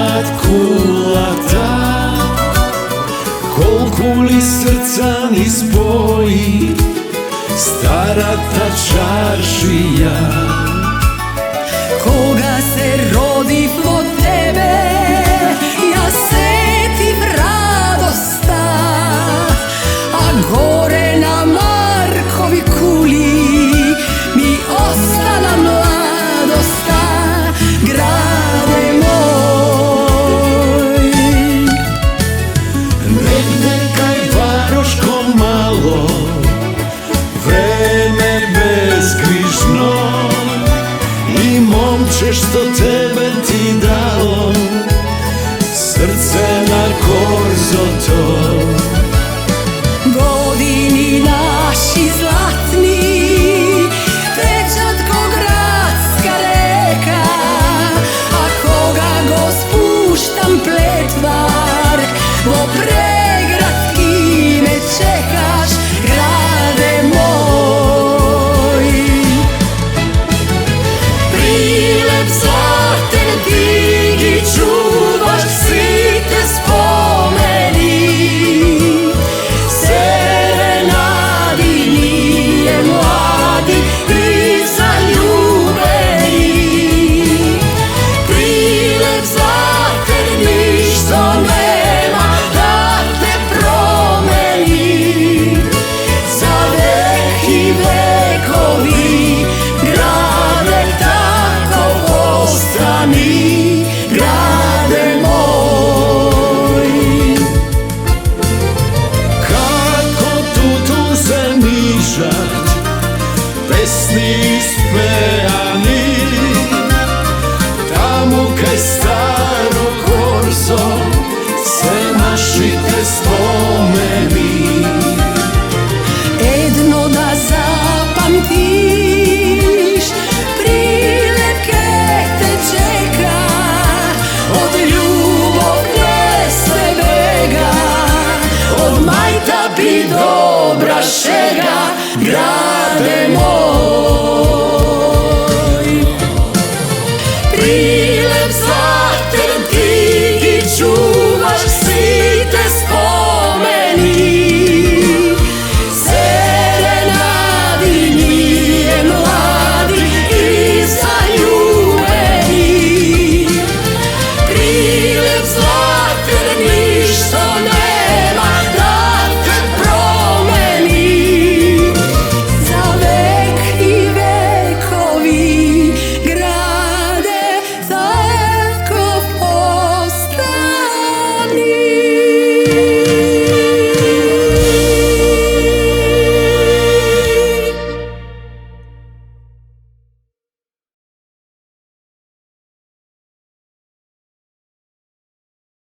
kad kula ta, kolku li srca ni spoji, stara ta čaršija. Koga se rodi od tebe, ja setim radosta, a gore na Markovi kuli mi ostala mladosta, grade moj. Nekaj varoško malo, vreme bezgrižno, i momče što tebe ti dalo, srce na korzo to. Godini naši zlatni, pečat ko gradska reka, a koga go spuštam pletvar, po pregradki me čekaš, grade moj. Prilep zlaten digi čuvaš svi te spomeni, serenadi nije mladi i zaljubeni. Prilep zlaten ništo nema da te promeni, za vek i vekovi grade tako ostani, grade moj. Kako tutun se nižat, pesni ispejani, tamo kaj staro korzo se naši te spomeni. Edno da zapamtiš, prilepke te čeka, od ljubovne sve vega, od majta bi dobra šega, grade moj.